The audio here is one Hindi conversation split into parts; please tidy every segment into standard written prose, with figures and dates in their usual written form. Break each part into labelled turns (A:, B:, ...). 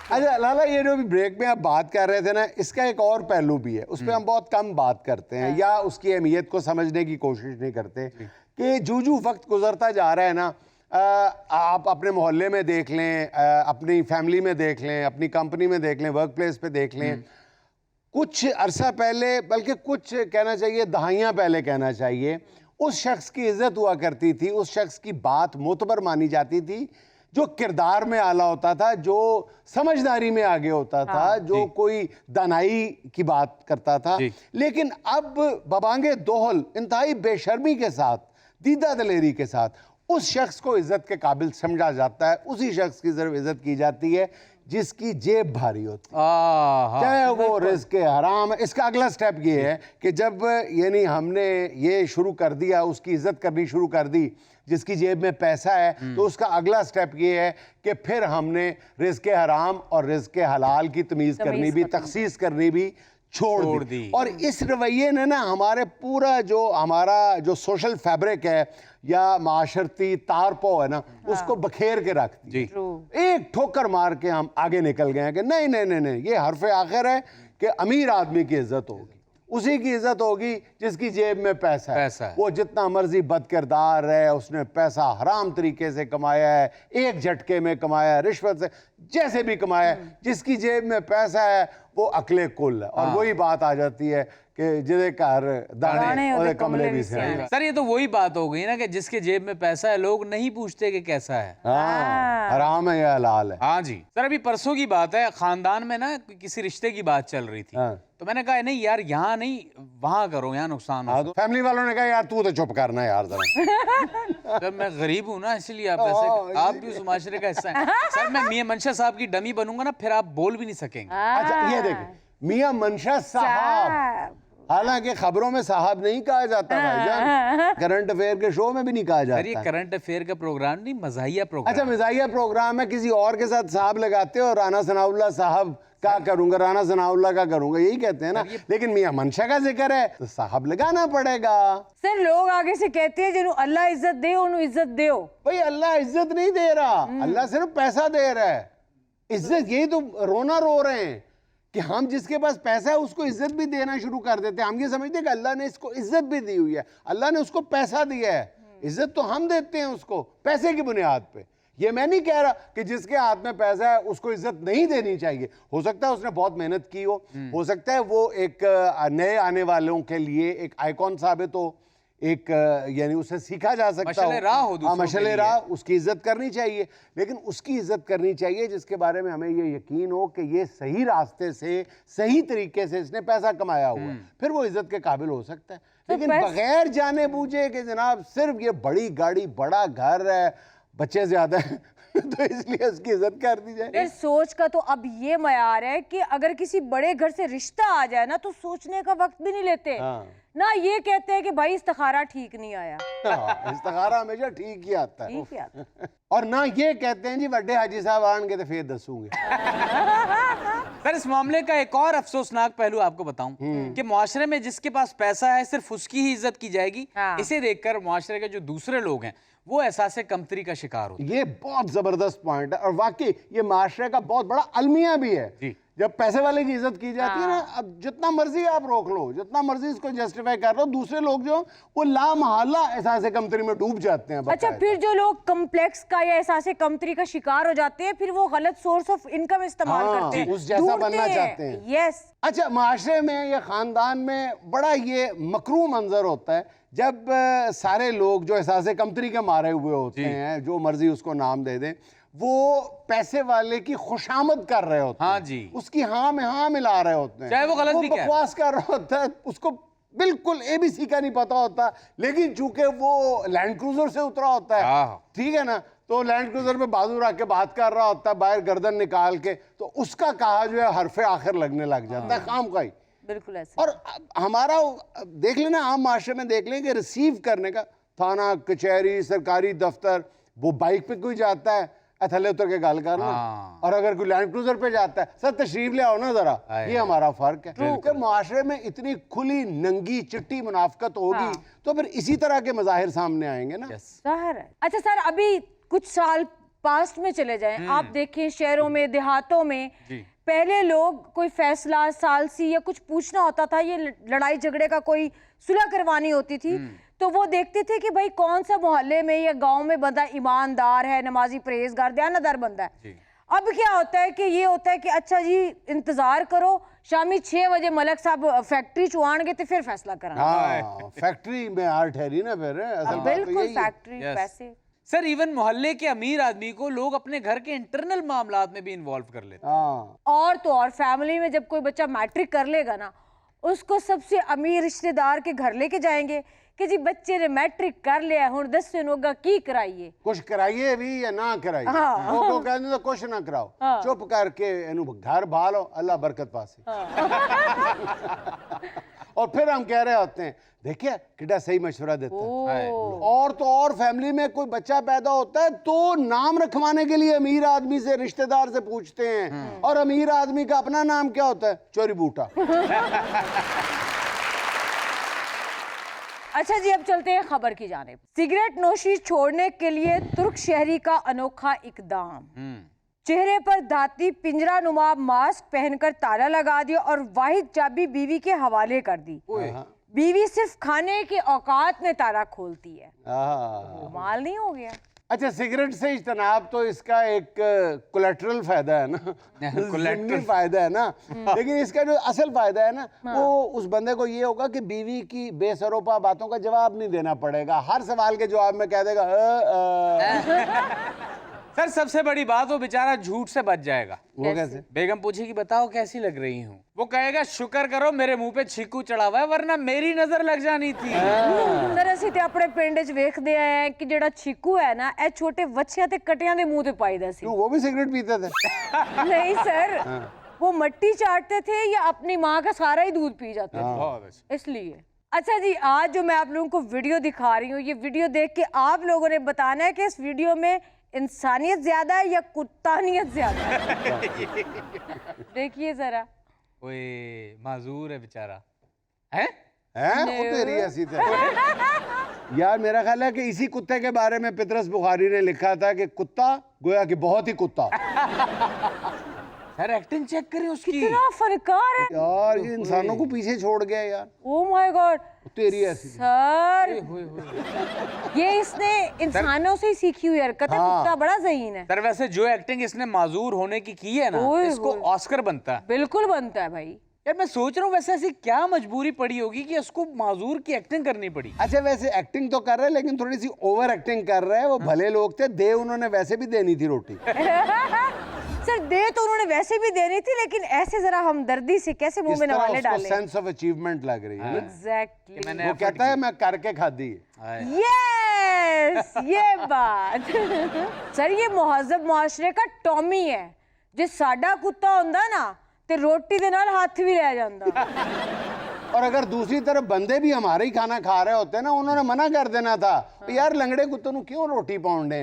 A: अच्छा लाला, ये जो भी ब्रेक में आप बात कर रहे थे ना, इसका एक और पहलू भी है, उस पर हम बहुत कम बात करते हैं या उसकी अहमियत को समझने की कोशिश नहीं करते कि जूं वक्त गुजरता जा रहा है ना, आप अपने मोहल्ले में देख लें, अपनी फैमिली में देख लें, अपनी कंपनी में देख लें, वर्क प्लेस पे देख लें, कुछ अरसा पहले, बल्कि कुछ कहना चाहिए दहाइयाँ पहले कहना चाहिए, उस शख्स की इज्जत हुआ करती थी, उस शख्स की बात मोतबर मानी जाती थी जो किरदार में आला होता था, जो समझदारी में आगे होता था, जो कोई दानाई की बात करता था। लेकिन अब बबांगे दोहल इंतहाई बेशर्मी के साथ, दीदा दलेरी के साथ उस शख्स को इज्जत के काबिल समझा जाता है, उसी शख्स की सिर्फ इज्जत की जाती है जिसकी जेब भारी होती है, चाहे वो रिज़्क़ हराम है। इसका अगला स्टेप ये है कि जब यानी हमने ये शुरू कर दिया, उसकी इज्जत करनी शुरू कर दी जिसकी जेब में पैसा है, तो उसका अगला स्टेप ये है कि फिर हमने रिज़्क़ हराम और रिज़्क़ हलाल की तमीज़ करनी भी, तखसीस करनी भी छोड़ दी। और इस रवैये ने ना हमारे पूरा जो हमारा जो सोशल फैब्रिक है या माशरती तारपो है ना, उसको बखेर के रख दी। एक ठोकर मार के हम आगे निकल गए हैं कि नहीं नहीं नहीं नहीं, ये हरफ आखिर है कि अमीर आदमी की इज्जत होगी, उसी की इज्जत होगी जिसकी जेब में पैसा है। वो जितना मर्जी बदकिरदार है, उसने पैसा हराम तरीके से कमाया है, एक झटके में कमाया है, रिश्वत से जैसे भी कमाया है, जिसकी जेब में पैसा है वो अकले कुल है। और वही बात आ जाती है कि जिसे कार दाने और कमले भी से।
B: सर ये तो वही बात हो गई ना कि जिसके जेब में पैसा है लोग नहीं पूछते कि कैसा है,
A: हराम है या हलाल है।
B: हाँ जी सर, अभी परसों की बात है, खानदान में ना किसी रिश्ते की बात चल रही थी, तो मैंने कहा नहीं यार यहाँ नहीं वहाँ करो, यहाँ नुकसान हो।
A: तो फैमिली वालों ने कहा यार तू तो चुप करना यार जरा।
B: जब मैं गरीब हूँ ना इसलिए आप भी उस माशरे का हिस्सा हैं। सर मैं मियां मंशा साहब की डमी बनूंगा ना, फिर आप बोल भी नहीं सकेंगे।
A: अच्छा ये देखें, मियां मंशा साहब, हालांकि खबरों में साहब नहीं कहा जाता भाईजान, करंट अफेयर के शो में भी नहीं कहा जाता।
B: ये करंट अफेयर का प्रोग्राम नहीं, मज़ाहिया प्रोग्राम।
A: अच्छा मज़ाहिया प्रोग्राम है, किसी और के साथ साहब लगाते हो, राना सनाउल्लाह साहब का करूंगा, राना सनाउल्लाह का करूंगा, यही कहते हैं ना। लेकिन मियां मंशा का जिक्र है तो साहब लगाना पड़ेगा।
C: सर लोग आगे से कहते हैं जिन्हों अल्लाह इज्जत दे उन्होंने इज्जत दे।
A: भाई अल्लाह इज्जत नहीं दे रहा, अल्लाह सिर्फ पैसा दे रहा है। इज्जत यही तो रोना रो रहे हैं कि हम जिसके पास पैसा है उसको इज्जत भी देना शुरू कर देते हैं। हम ये समझते हैं कि अल्लाह ने इसको इज्जत भी दी हुई है, अल्लाह ने उसको पैसा दिया है, इज्जत तो हम देते हैं उसको पैसे की बुनियाद पे। ये मैं नहीं कह रहा कि जिसके हाथ में पैसा है उसको इज्जत नहीं देनी चाहिए, हो सकता है उसने बहुत मेहनत की हो सकता है वो एक नए आने वालों के लिए एक आइकॉन साबित हो, एक यानी उससे सीखा जा सकता हो, मशले राह, उसकी इज्जत करनी चाहिए। लेकिन उसकी इज्जत करनी चाहिए जिसके बारे में हमें ये यकीन हो कि ये सही रास्ते से सही तरीके से इसने पैसा कमाया हुआ है, फिर वो इज्जत के काबिल हो सकता है। लेकिन बगैर जाने बूझे कि जनाब सिर्फ ये बड़ी गाड़ी, बड़ा घर है, बच्चे ज्यादा है तो इसलिए उसकी इज्जत कर दी जाए।
C: फिर सोच का तो अब ये मयार है कि अगर किसी बड़े घर से रिश्ता आ जाए ना तो सोचने का वक्त भी नहीं लेते। ना ये कहते हैं कि भाई इस्तिखारा ठीक नहीं आया।
A: इस्तिखारा हमेशा ठीक ही आता है। और ना ये कहते हैं जी बड़े हाजी साहब आएंगे तो फिर दसूंगे।
B: सर इस मामले का एक और अफसोसनाक पहलू आपको बताऊं कि मुआशरे में जिसके पास पैसा है सिर्फ उसकी ही इज्जत की जाएगी। इसे देखकर मुआशरे के जो दूसरे लोग हैं वो एहसास कमतरी का शिकार होते हैं।
A: ये बहुत जबरदस्त पॉइंट है और वाकई ये माशरे का बहुत बड़ा अलमिया भी है। जब पैसे वाले की इज्जत की जाती है ना, अब जितना मर्जी आप रोक लो, जितना मर्जी इसको जस्टिफाई कर लो, दूसरे लोग जो वो लामहल्ला एहसास कमतरी में डूब जाते हैं।
C: अच्छा फिर जो लोग कम्प्लेक्स का या एहसास कमतरी का शिकार हो जाते हैं फिर वो गलत सोर्स ऑफ इनकम इस्तेमाल करते हैं,
A: उस जैसा बनना चाहते हैं।
C: यस।
A: अच्छा माशरे में या खानदान में बड़ा ये मकरू मंजर होता है जब सारे लोग जो एहसास कमतरी के मारे हुए होते हैं, जो मर्जी उसको नाम दे दें, वो पैसे वाले की खुशामद कर रहे होते हैं।
B: हाँ जी,
A: उसकी हाँ में हाँ मिला रहे होते हैं,
B: चाहे वो गलत भी
A: बकवास कर रहा होता है, उसको बिल्कुल एबीसी का नहीं पता होता। लेकिन चूंकि वो लैंड क्रूजर से उतरा होता है, ठीक है ना, तो लैंड क्रूजर पे बाजू रख के बात कर रहा होता है, बाहर गर्दन निकाल के, तो उसका कहा जो है हरफे आखिर लगने लग जाता है खाम का ही।
C: बिल्कुल ऐसा।
A: और हमारा देख लेना, आम माशरे में देख लें कि रिसीव करने का थाना, कचहरी, सरकारी दफ्तर, वो बाइक पे कोई जाता है थले उतर के गाल करना, और अगर कोई लैंड क्रूजर पे जाता है सर तशरीफ ले आओ ना जरा, ये हमारा फर्क है। क्योंकि मुआशरे में इतनी खुली नंगी चिट्टी मुनाफकत होगी तो फिर इसी तरह के मज़ाहिर सामने आएंगे ना।
C: अच्छा सर अभी कुछ साल पास्ट में चले जाएं, आप देखें शहरों में, देहातों में पहले लोग कोई फैसला, सालसी या कुछ पूछना होता था, ये लड़ाई झगड़े का कोई सुलह करवानी होती थी, तो वो देखते थे कि भाई कौन सा मोहल्ले में या गांव में बंदा ईमानदार है, नमाजी, परहेजगार, दयानतदार बंदा है। अब क्या होता है कि ये होता है कि अच्छा जी इंतजार करो, शामी 6 बजे मलक साहब फैक्ट्री चुआणगे तो फिर फैसला करना।
A: हाँ, फैक्ट्री में हार ठहरी ना फिर, असल बात तो
C: बिल्कुल,
A: यही है।
C: फैक्ट्री, पैसे।
B: सर इवन मोहल्ले के अमीर आदमी को लोग अपने घर के इंटरनल मामलात में भी इन्वॉल्व कर लेते हैं।
A: हाँ,
C: और तो और फैमिली में जब कोई बच्चा मैट्रिक कर लेगा ना, उसको सबसे अमीर रिश्तेदार के घर लेके जाएंगे कि जी बच्चे ने मैट्रिक कर लिया, हुण दस्सो नोगा की कराइए,
A: कुछ कराइए भी या ना कराइए।
C: हाँ।
A: वो कहने तो कुछ ना कराओ,
C: हाँ।
A: चुप करके इन्हू घर भालो, अल्लाह बरकत पासे। और फिर हम कह रहे होते हैं देखिए कितना सही मशवरा देते हैं। और तो और फैमिली में कोई बच्चा पैदा होता है तो नाम रखवाने के लिए अमीर आदमी से, रिश्तेदार से पूछते हैं, और अमीर आदमी का अपना नाम क्या होता है? चोरी बूटा।
C: अच्छा जी, अब चलते हैं खबर की जानिब। सिगरेट नोशी छोड़ने के लिए तुर्क शहरी का अनोखा इकदाम। चेहरे पर धाती पिंजरा नुमा मास्क पहनकर ताला लगा दिया और वाहिद चाबी बीवी के हवाले कर दी। बीवी सिर्फ खाने के औकात में ताला खोलती है। माल नहीं हो गया।
A: अच्छा, सिगरेट से इज्तनाब तो इसका एक कोलेटरल फायदा है ना, ज़िम्नी फायदा है ना, लेकिन इसका जो असल फायदा है ना, वो उस बंदे को ये होगा कि बीवी की बेसरोपा बातों का जवाब नहीं देना पड़ेगा। हर सवाल के जवाब में कह देगा
B: सर सबसे बड़ी बात, वो बेचारा झूठ से बच जाएगा।
A: वो कैसे?
B: बेगम पूछेगी बताओ कैसी लग रही हूँ, वो कहेगा शुक्र करो मेरे मुंह पे छीकू चढ़ा हुआ है, वरना मेरी नजर लग जानी थी।
C: सर ਅਸੀਂ ਤੇ ਆਪਣੇ ਪਿੰਡ 'ਚ ਵੇਖਦੇ ਆਏ ਕਿ ਜਿਹੜਾ ਛਿੱਕੂ ਹੈ ਨਾ, ਇਹ ਛੋਟੇ ਵੱਛਿਆਂ ਤੇ ਕਟਿਆਂ ਦੇ ਮੂੰਹ ਤੇ ਪਾਈਦਾ ਸੀ।
A: क्यों, वो भी सिगरेट पीते थे?
C: नहीं सर, वो मट्टी चाटते थे या अपनी माँ का सारा ही दूध पी जाते थे, इसलिए। अच्छा जी, आज जो मैं आप लोगों को वीडियो दिखा रही हूँ, ये वीडियो देख के आप लोगों ने बताना है कि इस वीडियो में इंसानियत ज्यादा है या कुत्तानियत ज्यादा है। देखिए जरा।
B: ओए माजूर है बेचारा। हैं?
A: वो तेरी ऐसी तरह। यार मेरा ख्याल है कि इसी कुत्ते के बारे में पितरस बुखारी ने लिखा था कि कुत्ता गोया कि बहुत ही कुत्ता।
B: सर एक्टिंग चेक करें उसकी।
C: कितना फनकार है
A: यार, ये इंसानों को पीछे छोड़ गया यार।
C: ओ माय गॉड,
A: तेरी ऐसी
C: सर ये इसने इंसानों से ही सीखी हुई हरकत है। कुत्ता बड़ा ज़हीन है
B: सर। वैसे जो एक्टिंग इसने माजूर होने की है ना, इसको ऑस्कर बनता है।
C: बिल्कुल बनता है भाई।
B: यार मैं सोच रहा हूँ वैसे ऐसी क्या मजबूरी पड़ी होगी कि उसको माजूर की एक्टिंग करनी पड़ी।
A: अच्छा, वैसे एक्टिंग तो कर रहे हैं लेकिन थोड़ी सी ओवर एक्टिंग कर रहे हैं। वो भले लोग थे, दे उन्होंने वैसे भी देनी थी रोटी।
C: सर दे तो उन्होंने वैसे भी देनी थी, लेकिन ऐसे जरा हमदर्दी से कैसे मुंह में नवाले डाले।
A: सेंस ऑफ अचीवमेंट लग रही है।
C: एग्जैक्टली।
A: वो कहता है मैं करके खादी।
C: यस, ये बात। सर ये मुहज़्ज़ब मुआशरे का टॉमी है। जे साडा कुत्ता होंदा ना ते रोटी दे नाल हाथ भी ले जांदा।
A: और अगर दूसरी तरफ बंदे भी हमारे ही खाना खा रहे होते ना, उन्होंने मना कर देना था यार लंगड़े कुत्तों को क्यों रोटी पाउंडे,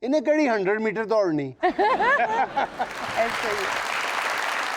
A: इन्हें कड़ी 100 मीटर दौड़नी।
C: ऐसे ही।